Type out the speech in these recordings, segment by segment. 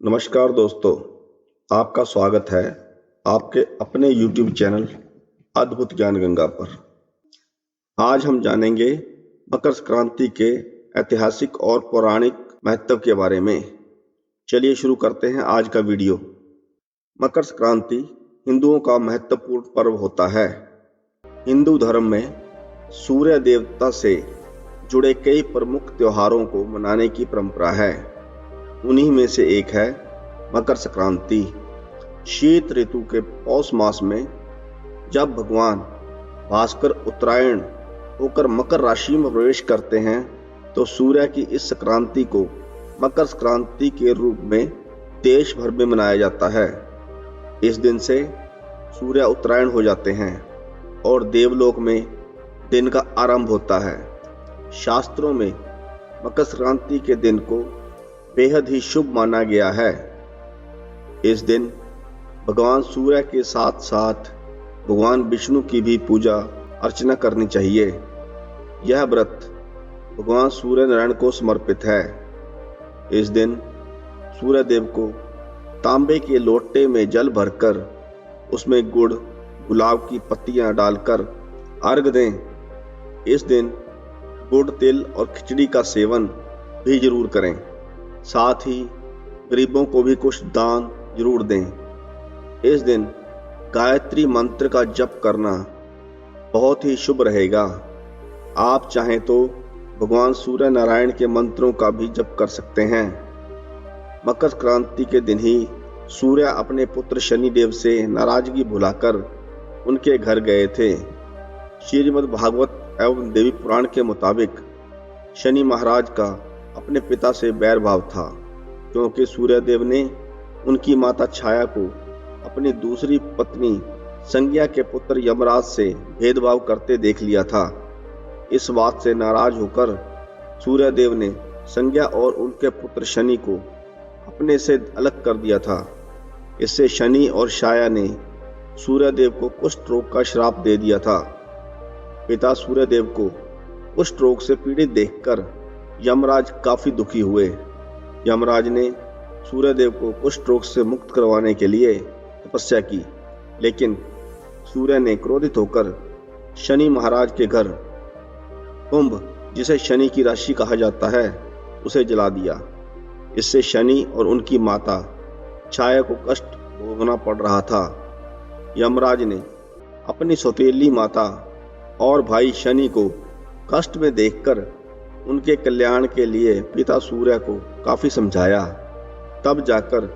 नमस्कार दोस्तों, आपका स्वागत है आपके अपने YouTube चैनल अद्भुत ज्ञान गंगा पर। आज हम जानेंगे मकर संक्रांति के ऐतिहासिक और पौराणिक महत्व के बारे में। चलिए शुरू करते हैं आज का वीडियो। मकर संक्रांति हिंदुओं का महत्वपूर्ण पर्व होता है। हिंदू धर्म में सूर्य देवता से जुड़े कई प्रमुख त्योहारों को मनाने की परंपरा है। उन्हीं में से एक है मकर संक्रांति। शीत ऋतु के पौष मास में जब भगवान भास्कर उत्तरायण होकर मकर राशि में प्रवेश करते हैं तो सूर्य की इस संक्रांति को मकर संक्रांति के रूप में देश भर में मनाया जाता है। इस दिन से सूर्य उत्तरायण हो जाते हैं और देवलोक में दिन का आरंभ होता है। शास्त्रों में मकर संक्रांति के दिन को बेहद ही शुभ माना गया है। इस दिन भगवान सूर्य के साथ साथ भगवान विष्णु की भी पूजा अर्चना करनी चाहिए। यह व्रत भगवान सूर्य नारायण को समर्पित है। इस दिन सूर्य देव को तांबे के लोटे में जल भरकर उसमें गुड़, गुलाब की पत्तियां डालकर अर्घ दें। इस दिन गुड़, तिल और खिचड़ी का सेवन भी जरूर करें। साथ ही गरीबों को भी कुछ दान जरूर दें। इस दिन गायत्री मंत्र का जप करना बहुत ही शुभ रहेगा। आप चाहें तो भगवान सूर्य नारायण के मंत्रों का भी जप कर सकते हैं। मकर संक्रांति के दिन ही सूर्य अपने पुत्र शनि देव से नाराजगी भुलाकर उनके घर गए थे। श्रीमद् भागवत एवं देवी पुराण के मुताबिक शनि महाराज का अपने पिता से बैर भाव था, क्योंकि सूर्यदेव ने उनकी माता छाया को अपनी दूसरी पत्नी संज्ञा के पुत्र यमराज से भेदभाव करते देख लिया था। इस बात से नाराज होकर सूर्यदेव ने संज्ञा और उनके पुत्र शनि को अपने से अलग कर दिया था। इससे शनि और छाया ने सूर्यदेव को कुष्ठ रोग का श्राप दे दिया था। पिता सूर्यदेव को कुष्ठ रोग से पीड़ित देखकर यमराज काफी दुखी हुए। यमराज ने सूर्यदेव को कुष्ठ रोग से मुक्त करवाने के लिए तपस्या की, लेकिन सूर्य ने क्रोधित होकर शनि महाराज के घर कुंभ, जिसे शनि की राशि कहा जाता है, उसे जला दिया। इससे शनि और उनकी माता छाया को कष्ट भोगना पड़ रहा था। यमराज ने अपनी सौतेली माता और भाई शनि को कष्ट में देखकर उनके कल्याण के लिए पिता सूर्य को काफी समझाया। तब जाकर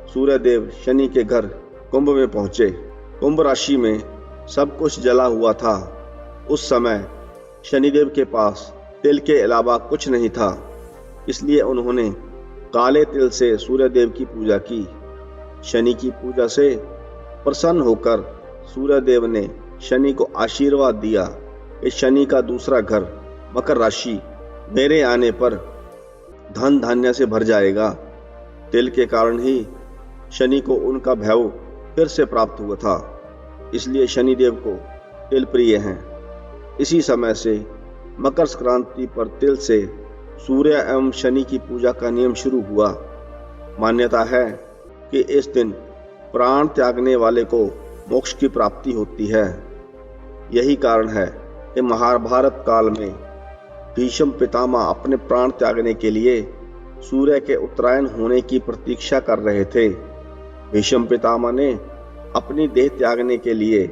सूर्यदेव शनि के घर कुंभ में पहुंचे। कुंभ राशि में सब कुछ जला हुआ था। उस समय शनिदेव के पास तिल के अलावा कुछ नहीं था, इसलिए उन्होंने काले तिल से सूर्यदेव की पूजा की। शनि की पूजा से प्रसन्न होकर सूर्यदेव ने शनि को आशीर्वाद दिया कि शनि का दूसरा घर मकर राशि मेरे आने पर धन धान्य से भर जाएगा। तिल के कारण ही शनि को उनका वैभव फिर से प्राप्त हुआ था, इसलिए शनिदेव को तिल प्रिय हैं। इसी समय से मकर संक्रांति पर तिल से सूर्य एवं शनि की पूजा का नियम शुरू हुआ। मान्यता है कि इस दिन प्राण त्यागने वाले को मोक्ष की प्राप्ति होती है। यही कारण है कि महाभारत काल में भीष्म पितामह अपने प्राण त्यागने के लिए सूर्य के उत्तरायण होने की प्रतीक्षा कर रहे थे। भीष्म पितामह ने अपनी देह त्यागने के लिए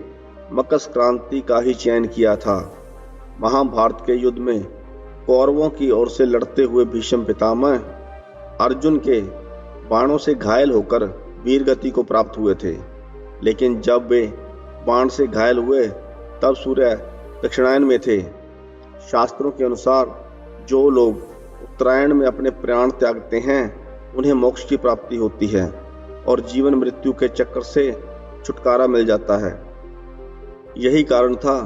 मकर संक्रांति का ही चयन किया था। महाभारत के युद्ध में कौरवों की ओर से लड़ते हुए भीष्म पितामह अर्जुन के बाणों से घायल होकर वीरगति को प्राप्त हुए थे, लेकिन जब वे बाण से घायल हुए तब सूर्य दक्षिणायन में थे। शास्त्रों के अनुसार जो लोग उत्तरायण में अपने प्राण त्यागते हैं उन्हें मोक्ष की प्राप्ति होती है और जीवन मृत्यु के चक्कर से छुटकारा मिल जाता है। यही कारण था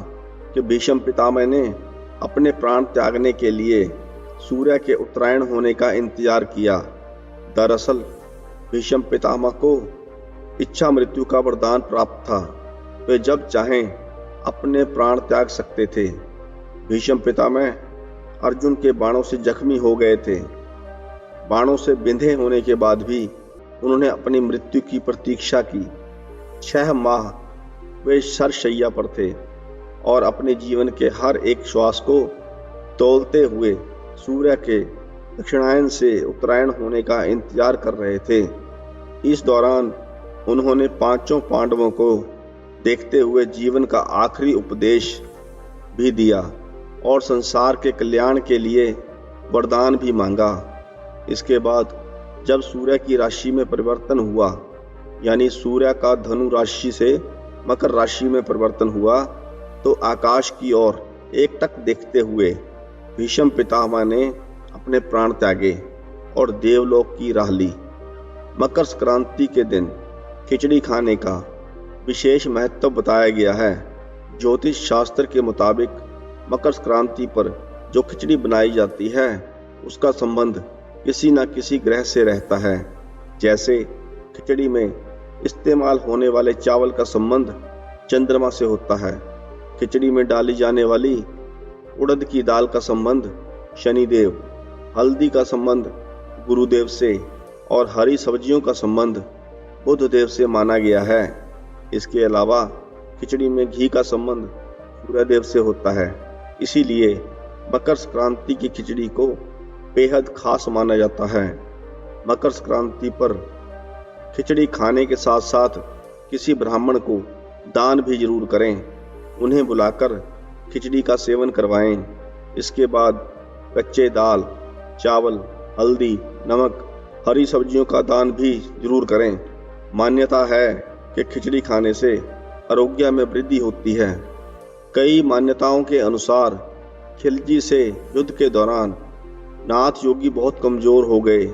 कि भीष्म पितामह ने अपने प्राण त्यागने के लिए सूर्य के उत्तरायण होने का इंतजार किया। दरअसल भीष्म पितामह को इच्छा मृत्यु का वरदान प्राप्त था। वे जब चाहें अपने प्राण त्याग सकते थे। भीष्म पितामह अर्जुन के बाणों से जख्मी हो गए थे। बाणों से बिंधे होने के बाद भी उन्होंने अपनी मृत्यु की प्रतीक्षा की। 6 माह वे शरशैया पर थे और अपने जीवन के हर एक श्वास को तौलते हुए सूर्य के दक्षिणायन से उत्तरायण होने का इंतजार कर रहे थे। इस दौरान उन्होंने 5 पांडवों को देखते हुए जीवन का आखिरी उपदेश भी दिया और संसार के कल्याण के लिए वरदान भी मांगा। इसके बाद जब सूर्य की राशि में परिवर्तन हुआ, यानी सूर्य का धनु राशि से मकर राशि में परिवर्तन हुआ, तो आकाश की ओर एकटक देखते हुए भीष्म पितामह ने अपने प्राण त्यागे और देवलोक की राह ली। मकर संक्रांति के दिन खिचड़ी खाने का विशेष महत्व बताया गया है। ज्योतिष शास्त्र के मुताबिक मकर संक्रांति पर जो खिचड़ी बनाई जाती है उसका संबंध किसी न किसी ग्रह से रहता है। जैसे खिचड़ी में इस्तेमाल होने वाले चावल का संबंध चंद्रमा से होता है, खिचड़ी में डाली जाने वाली उड़द की दाल का संबंध शनिदेव, हल्दी का संबंध गुरुदेव से और हरी सब्जियों का संबंध बुध देव से माना गया है। इसके अलावा खिचड़ी में घी का संबंध सूर्यदेव से होता है। इसीलिए मकर संक्रांति की खिचड़ी को बेहद खास माना जाता है। मकर संक्रांति पर खिचड़ी खाने के साथ साथ किसी ब्राह्मण को दान भी जरूर करें। उन्हें बुलाकर खिचड़ी का सेवन करवाएं। इसके बाद कच्चे दाल, चावल, हल्दी, नमक, हरी सब्जियों का दान भी जरूर करें। मान्यता है कि खिचड़ी खाने से आरोग्य में वृद्धि होती है। कई मान्यताओं के अनुसार खिलजी से युद्ध के दौरान नाथ योगी बहुत कमजोर हो गए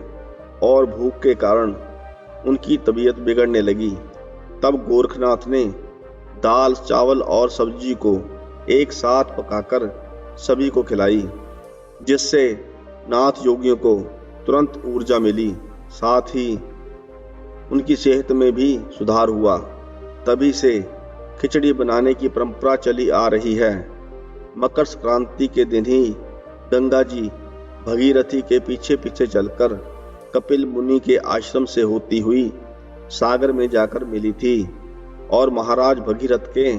और भूख के कारण उनकी तबीयत बिगड़ने लगी। तब गोरखनाथ ने दाल, चावल और सब्जी को एक साथ पकाकर सभी को खिलाई, जिससे नाथ योगियों को तुरंत ऊर्जा मिली। साथ ही उनकी सेहत में भी सुधार हुआ। तभी से खिचड़ी बनाने की परंपरा चली आ रही है। मकर संक्रांति के दिन ही गंगा जी भगीरथी के पीछे पीछे चलकर कपिल मुनि के आश्रम से होती हुई सागर में जाकर मिली थी और महाराज भगीरथ के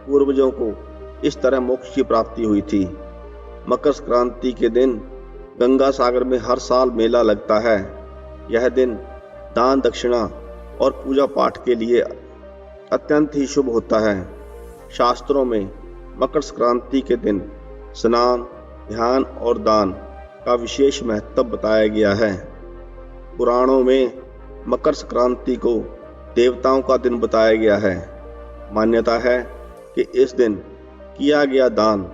पूर्वजों को इस तरह मोक्ष की प्राप्ति हुई थी। मकर संक्रांति के दिन गंगा सागर में हर साल मेला लगता है। यह दिन दान दक्षिणा और पूजा पाठ के लिए अत्यंत ही शुभ होता है। शास्त्रों में मकर संक्रांति के दिन स्नान, ध्यान और दान का विशेष महत्व बताया गया है। पुराणों में मकर संक्रांति को देवताओं का दिन बताया गया है। मान्यता है कि इस दिन किया गया दान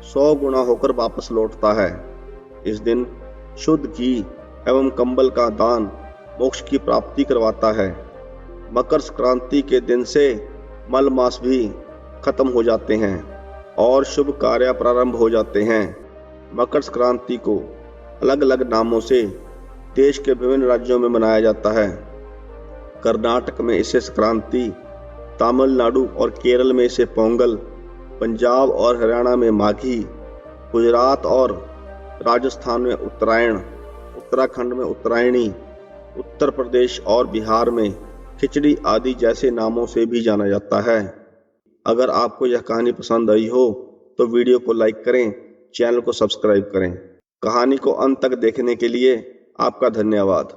100 गुना होकर वापस लौटता है। इस दिन शुद्ध घी एवं कंबल का दान मोक्ष की प्राप्ति करवाता है। मकर संक्रांति के दिन से मल मास भी खत्म हो जाते हैं और शुभ कार्य प्रारंभ हो जाते हैं। मकर संक्रांति को अलग अलग नामों से देश के विभिन्न राज्यों में मनाया जाता है। कर्नाटक में इसे संक्रांति, तमिलनाडु और केरल में इसे पोंगल, पंजाब और हरियाणा में माघी, गुजरात और राजस्थान में उत्तरायण, उत्तराखंड में उत्तरायणी, उत्तर प्रदेश और बिहार में खिचड़ी आदि जैसे नामों से भी जाना जाता है। अगर आपको यह कहानी पसंद आई हो तो वीडियो को लाइक करें, चैनल को सब्सक्राइब करें। कहानी को अंत तक देखने के लिए आपका धन्यवाद।